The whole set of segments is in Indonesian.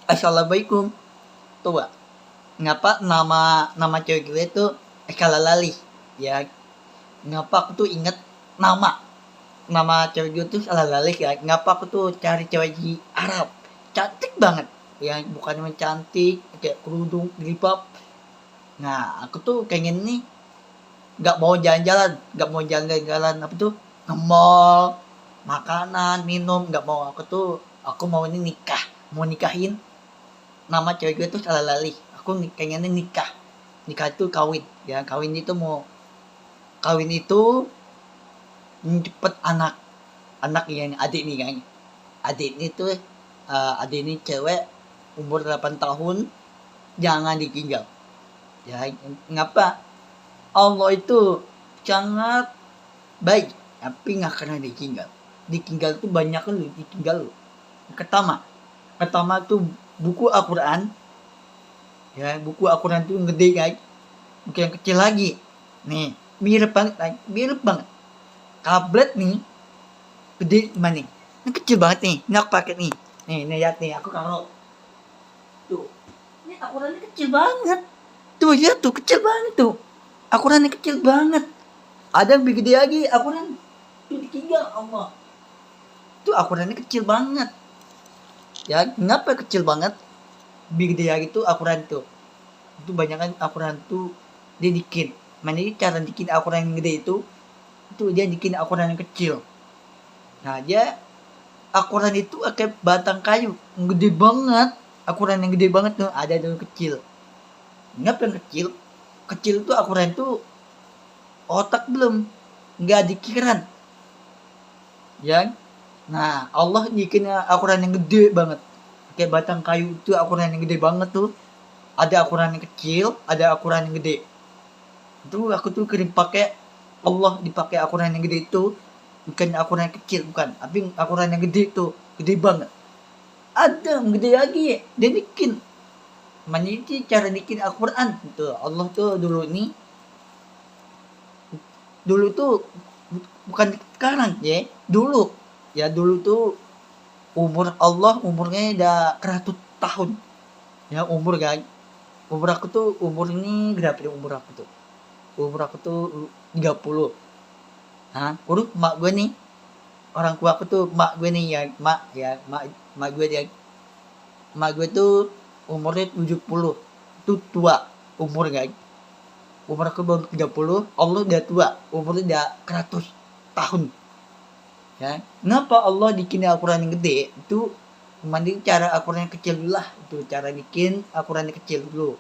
Assalamualaikum. Coba, ngapa nama nama cewek gue tuh Eka Lali? Ya, ngapa aku tuh inget nama nama cewek gue tuh Lali ya? Ngapa aku tuh cari cewek di Arab? Cantik banget. Ya, bukan cuma cantik, kayak kerudung, jilbab. Nah, aku tuh pengen nih nggak mau jalan-jalan, nggak mau jalan-jalan apa tuh nge-mall, makanan, minum, nggak mau. Aku mau ini nikah, mau nikahin nama cewek gue tuh salah lali. Aku pengennya nikah, nikah itu kawin. Ya kawin itu mau kawin itu cepet anak anak yang adik nih kan. Adik ini tuh adik ini cewek umur 8 tahun, jangan ditinggal. Ya ngapa? Allah itu sangat baik, tapi nggak kena ditinggal. Ditinggal tuh banyak kan lu ditinggal lu. Pertama tuh buku Al-Quran. Ya buku Al-Quran tuh yang gede guys, bukan yang kecil lagi. Nih mirip banget, mirip banget. Tablet nih gede gimana nih? Ini kecil banget nih, ini aku pakai nih. Nih lihat nih, aku kalau tuh, ini Al-Qurannya kecil banget. Tuh lihat tuh kecil banget tuh. Al-Qurannya kecil banget. Ada yang lebih gede lagi Al-Quran. Tuh ditinggal Allah. Tuh Al-Qurannya kecil banget. Ya kenapa kecil banget? Lebih gede lagi tuh Al-Quran tuh. Itu banyak kan Al-Quran tuh dia bikin. Mana cara bikin Al-Quran yang gede itu dia bikin Al-Quran yang kecil. Nah dia Al-Quran itu kayak batang kayu gede banget. Al-Quran yang gede banget tuh ada yang kecil. Kenapa yang kecil? Kecil tuh Al-Quran tuh otak belum, nggak dikiran. Ya. Nah Allah bikin Al-Quran yang gede banget. Kayak batang kayu itu Al-Quran yang gede banget tuh. Ada Al-Quran yang kecil, ada Al-Quran yang gede. Itu aku tuh kirim pakai Allah dipakai Al-Quran yang gede itu, bukan Al-Quran yang kecil, bukan, tapi Al-Quran yang gede tuh, gede banget. Ada yang gede lagi, dia bikin. Mana itu cara bikin Al-Quran gitu. Allah tuh dulu tuh bukan sekarang ya, dulu tuh umur Allah umurnya udah 100 tahun. Ya umur guys. Umur aku tuh umur ini berapa ya umur aku tuh? Umur aku tuh 30. Hah? Urus mak gue nih. Orang tua aku tuh mak gue nih mak gue dia. Mak gue tuh umurnya 70. Itu tua umur guys. Umur aku baru 30, Allah udah tua, umurnya udah 100 tahun. Ya. Kenapa Allah bikin Al-Quran yang gede? Itu mending cara Al-Quran yang kecil dulu lah. Itu cara bikin Al-Quran yang kecil dulu.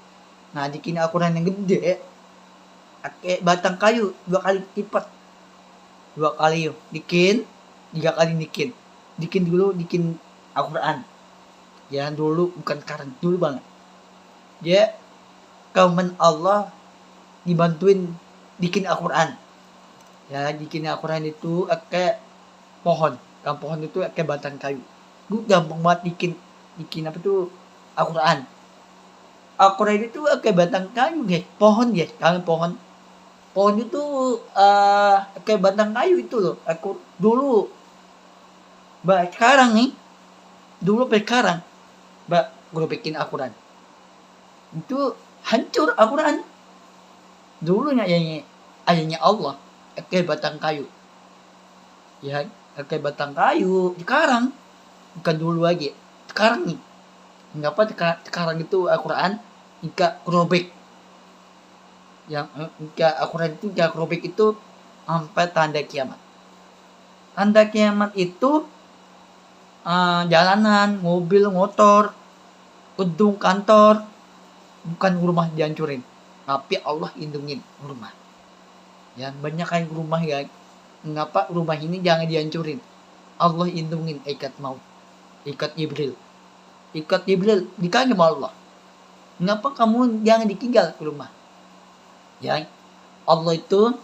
Nah, bikin Al-Quran yang gede, pakai batang kayu 2 kali lipat. 2 kali yuk. Bikin, 3 kali bikin. Bikin Al-Quran. Ya dulu bukan sekarang, dulu banget. Ya, kauman Allah dibantuin bikin Al-Quran. Ya, bikin Al-Quran itu kayak pohon. Kan pohon itu kayak batang kayu. Gue gampang banget bikin apa tuh Al-Quran. Al-Quran itu kayak batang kayu guys, pohon guys, kalian pohon itu kayak batang kayu itu loh. Aku dulu, sekarang nih, dulu sekarang, gue bikin Al-Quran. Itu hancur Al-Quran. Dulunya ayahnya Allah, kayak batang kayu. Ya, kayak batang kayu. Sekarang, bukan dulu lagi. Sekarang nih, mengapa sekarang itu Al-Quran jika robek? Yang jika Al-Quran itu jika robek itu sampai tanda kiamat. Tanda kiamat itu jalanan, mobil, motor, gedung kantor, bukan rumah dihancurin, tapi Allah lindungin rumah. Ya banyak kayak rumah ya. Mengapa rumah ini jangan dihancurin? Allah lindungin ikat maut, ikat Jibril dikangen sama Allah. Mengapa kamu jangan ditinggal ke rumah? Ya Allah itu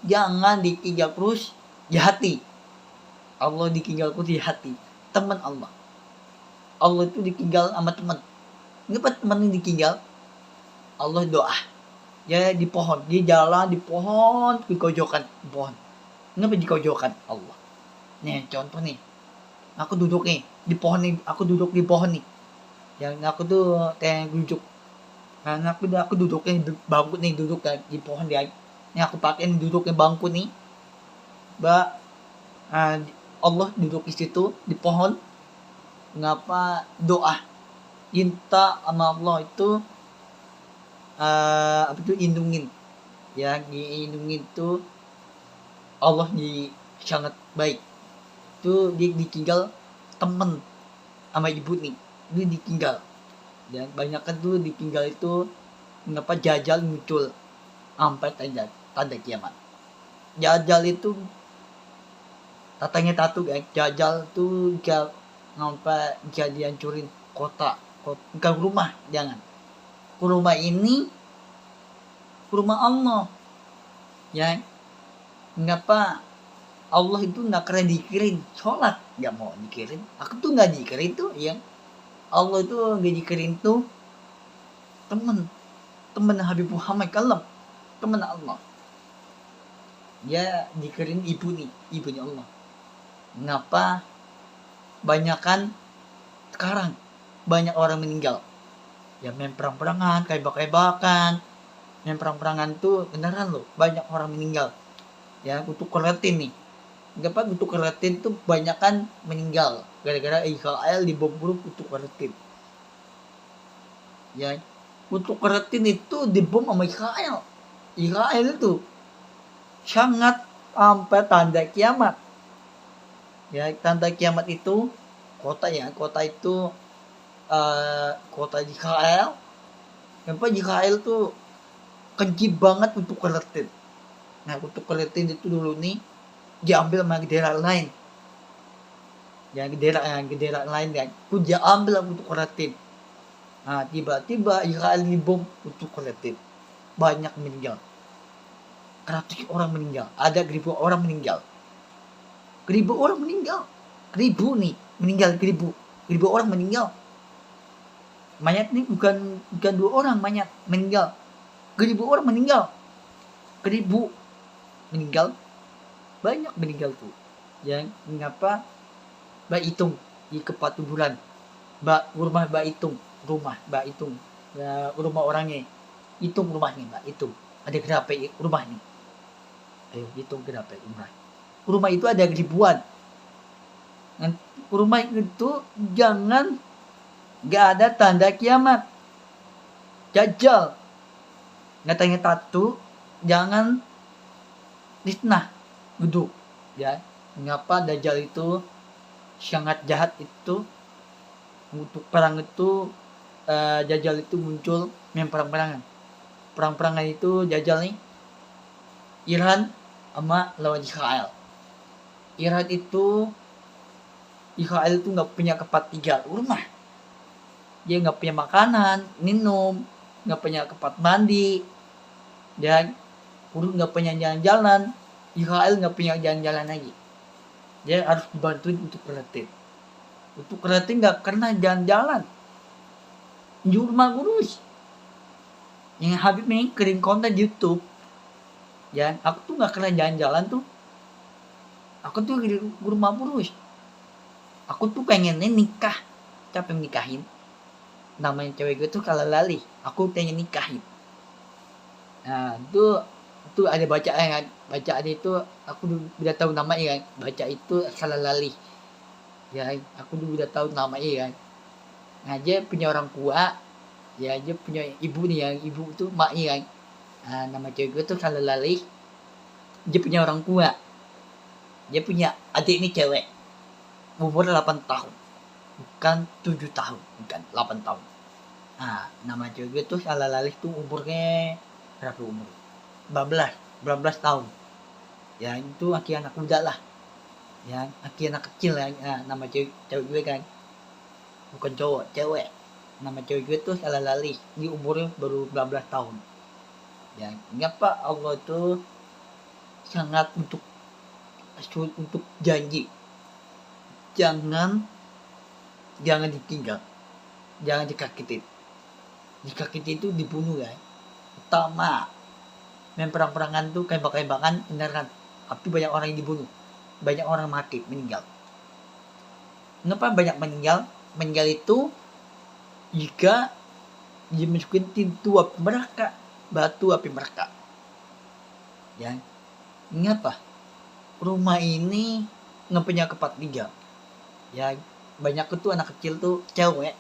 jangan ditinggal terus di hati. Allah ditinggal terus di hati. Teman Allah itu ditinggal sama teman. Kenapa teman ini ditinggal? Allah doa. Ya di pohon, dia jalan di pohon, di kojokan pohon. Kenapa di kojokan Allah? Nih contoh nih. Aku duduk nih di pohon nih, aku duduk di pohon nih. Yang aku tuh kayak duduk, karena aku duduknya bangku nih, duduk kan di pohon dia. Yang aku pakai duduknya bangku nih, mbak, ah, Allah duduk di situ di pohon. Ngapa doa minta sama Allah itu, apa itu, lindungin, ya dilindungin tuh Allah di sangat baik. Tuh dia ditinggal temen sama ibu nih, dia ditinggal. Dan banyak kan tuh ditinggal itu mengapa jajal muncul sampai tanda kiamat. Jajal itu tatanya tatu guys, jajal tuh jika sampai jadi hancurin kota, bukan rumah, jangan. Rumah ini rumah Allah, ya. Mengapa Allah itu nggak keren dikirim sholat, nggak mau dikirim. Aku tuh nggak dikirim tuh, ya. Allah itu nggak dikirim tuh temen Habib Muhammad kalam, temen Allah. Dia dikirim ibunya Allah. Mengapa banyakan sekarang banyak orang meninggal, ya main perang-perangan, kaibak-kaibakan, main perang-perangan tuh beneran loh, banyak orang meninggal. Ya untuk keratin nih, kenapa untuk keratin tuh banyakan meninggal gara-gara Israel dibom untuk keratin. Ya untuk keratin itu dibom sama Israel. Israel itu sangat sampai tanda kiamat. Ya tanda kiamat itu kota itu kota Israel. Kenapa Israel tuh keji banget untuk keratin. Nah untuk keratin itu dulu nih diambil sama daerah lain. Yang daerah lain kan, itu diambil untuk keratin. Nah tiba-tiba Israel dibom untuk keratin, banyak meninggal. 100 orang meninggal, ada 1000 orang meninggal. 1000 orang meninggal, 1000 nih meninggal, 1000 orang meninggal. Mayat nih bukan 2 orang mayat meninggal, 1000 orang meninggal, 1000 meninggal, banyak meninggal tuh. Yang mengapa Mbak hitung di kepatuburan, rumah Mbak hitung, rumah orangnya, hitung rumahnya Mbak, hitung ada berapa rumah nih, ayo hitung berapa rumah itu ada ribuan. Rumah itu jangan nggak ada tanda kiamat, jajal ngatanya tatu, jangan fitnah duduk, ya. Mengapa dajjal itu sangat jahat itu, untuk perang itu, dajjal itu muncul main perang-perangan itu dajjal nih, Iran sama lawan Israel. Israel itu nggak punya tempat tinggal, rumah, dia nggak punya makanan, minum, nggak punya tempat mandi, dan nggak punya jalan-jalan. Israel nggak punya jalan-jalan lagi, dia harus dibantuin untuk keratin. Untuk keratin nggak kena jalan-jalan, di rumah kurus. Yang Habib nih kirim konten di YouTube, ya aku tuh nggak kena jalan-jalan tuh, aku tuh di rumah kurus. Aku tuh pengennya nikah, capek nikahin. Namanya cewek gue tuh kalau lali, aku pengen nikahin. Nah itu ada bacaan itu aku udah tahu namanya kan, baca itu salah lali, ya aku udah tahu namanya kan. Nah dia punya orang tua, ya dia punya ibu nih, yang ibu tuh maknya kan. Nah, nama cewek gue tuh salah lali, dia punya orang tua, dia punya adik ini cewek, umur 8 tahun, bukan 7 tahun, bukan 8 tahun. Nah nama cewek gue tuh salah lali tuh umurnya berapa, umur 19 tahun, ya itu aki anak muda lah, ya aki anak kecil ya. Nah, nama cewek gue kan, bukan cowok, cewek. Nama cewek gue tuh salah lali, ini umurnya baru 19 tahun. Ya ngapa Allah tuh sangat untuk janji, jangan ditinggal, jangan dikakitin. Dikakitin itu dibunuh ya. Pertama main perang-perangan tuh kaibak-kaibakan beneran, tapi banyak orang yang dibunuh, banyak orang mati, meninggal. Kenapa banyak meninggal itu jika dimasukin pintu api neraka, batu api neraka. Ya, ngapa? Rumah ini nggak punya tempat tinggal. Ya, banyak tuh anak kecil tuh cewek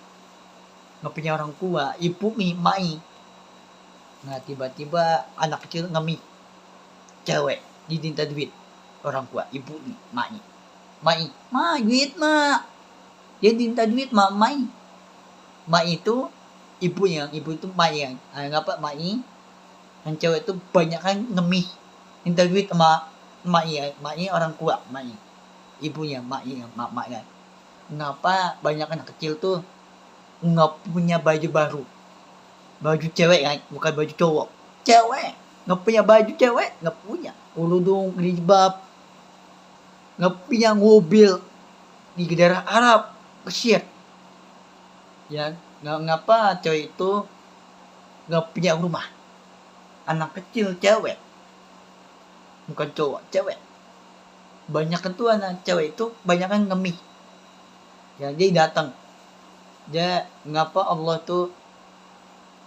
nggak punya orang tua, ibu nih, mai. Nah, tiba-tiba anak kecil ngemi, cewek diminta duit orang tua, ibu nih, mai duit mak, dia minta duit mak, mai itu ibu itu mai yang ngapa mai yang cewek itu banyak kan ngemis minta duit sama mai orang tua, mai ibunya, mak ya. Kenapa banyak anak kecil tuh nggak punya baju baru, baju cewek kan, bukan baju cowok, cewek nggak punya baju, cewek nggak punya kerudung, jilbab, nggak punya mobil di daerah Arab, kesian ya. Ngapa cewek itu nggak punya rumah, anak kecil cewek, bukan cowok, cewek. Banyak itu anak cewek itu banyak kan ngemis ya, dia datang. Dia ngapa Allah tuh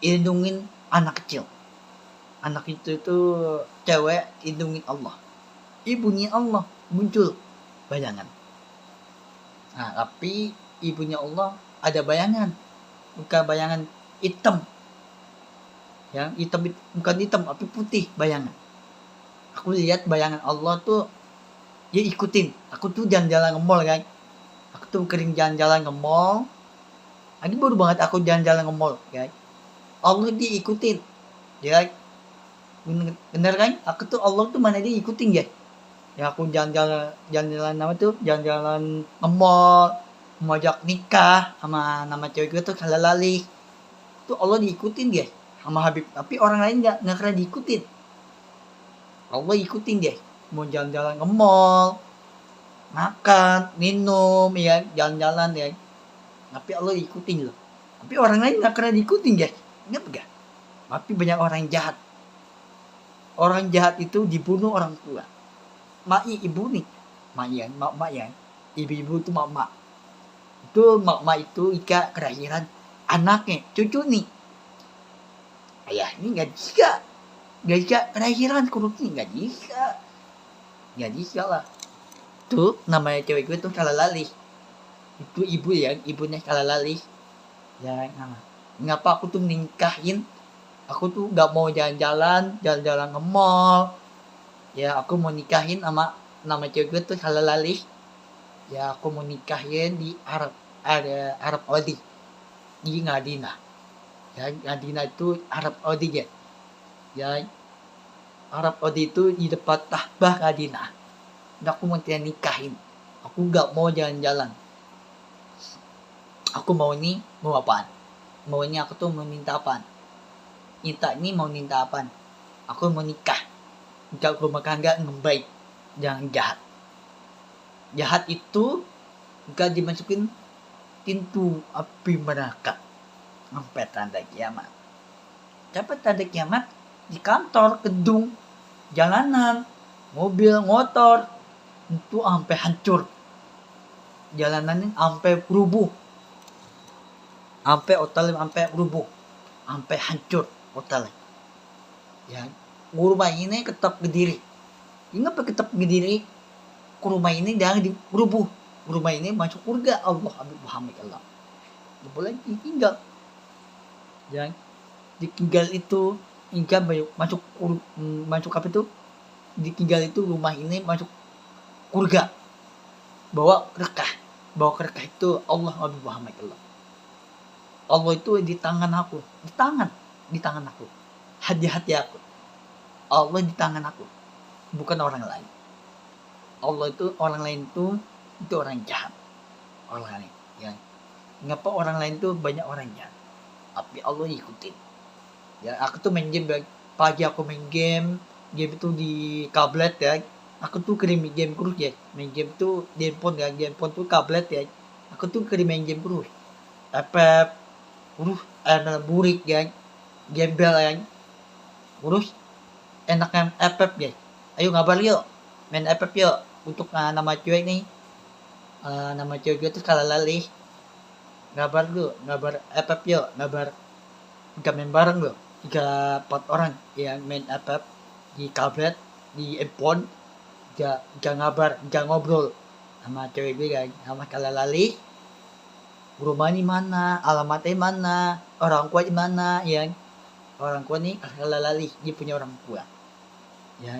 lindungin anak kecil, anak itu cewek, lindungin Allah, ibunya Allah muncul bayangan. Nah, tapi ibunya Allah ada bayangan, bukan bayangan hitam ya, bukan hitam tapi putih bayangan. Aku lihat bayangan Allah tuh, dia ikutin aku tuh jalan-jalan ke mall kan, aku tuh kering jalan-jalan ke mall. Ini baru banget aku jalan-jalan ke mall ya, Allah diikutin ya, bener kan, aku tuh Allah tuh mana dia ikutin ya. Ya aku jalan-jalan apa tuh, jalan-jalan ke mall, mau ajak nikah sama nama cewek gue tuh kalalali tuh Allah diikutin dia sama Habib, tapi orang lain nggak kena diikutin, Allah ikutin dia. Mau jalan-jalan ke mall, makan, minum ya, jalan-jalan ya, tapi Allah ikutin loh. Tapi orang lain nggak kena diikutin guys, ingat gak? Tapi banyak orang jahat. Orang jahat itu dibunuh orang tua. Ibu nih, mak ya, ibu itu mak. Itu mak itu ika kelahiran anaknya, cucu nih. Ayah ini nggak bisa kelahiran korupsi, nggak bisa lah. Tuh namanya cewek gue tuh kalalali. Itu ibu ya, ibunya kalalali. Ya, ngapa aku tuh nikahin? Aku tuh nggak mau jalan-jalan ke mall. Ya, aku mau nikahin sama nama cewek gue tuh kalalali. Ya, aku mau nikahin di Arab Saudi, di Madinah. Ya, Madinah itu Arab Saudi ya. Ya, Arab Saudi itu di depan Ka'bah Madinah. Dan aku mau nikahin. Aku nggak mau jalan-jalan. Aku mau apaan? Maunya aku tuh mau minta apaan? Mau minta apaan? Aku mau nikah. Nikah rumah tangga ngebaik, jangan jahat. Jahat itu gak dimasukin pintu api neraka sampai tanda kiamat. Sampai tanda kiamat di kantor, gedung, jalanan, mobil, motor itu sampai hancur. Jalanannya sampai rubuh. Sampai rubuh. Sampai hancur hotel. Ya, rumah ini tetap berdiri. Ingat tetap berdiri. Rumah ini jangan dirubuh. Rumah ini masuk surga Allah, Habib Muhammad Allah. Boleh ditinggal. Jangan ditinggal itu, hingga masuk apa itu? Ditinggal itu rumah ini masuk surga. Bawa kerekah itu Allah, Habib Muhammad Allah. Allah itu di tangan aku, di tangan aku, hati-hati aku. Allah di tangan aku, bukan orang lain. Allah itu, orang lain itu orang jahat, orang lain. Ya, ngapa orang lain tuh banyak orang jahat, tapi Allah ikutin. Ya, aku tuh main game pagi, aku main game itu di tablet ya. Aku tuh kirim game terus ya, main game tuh di handphone ya, handphone tuh tablet ya. Aku tuh kirim main game terus. Burik ya, gembel ya, urus enaknya FF guys. Ayo ngabar yuk, main FF yuk. Untuk nama cewek nih, nama cewek gue tuh kalalali. ngabar FF yuk, ngabar kita main bareng lo, 3-4 orang yang main FF di tablet, di handphone, gak ngabar, gak ngobrol sama cewek gue kan, sama kalalali, rumahnya mana, alamatnya mana, orang tua di mana, ya. Orang tua nih kalalali, dia punya orang tua, ya.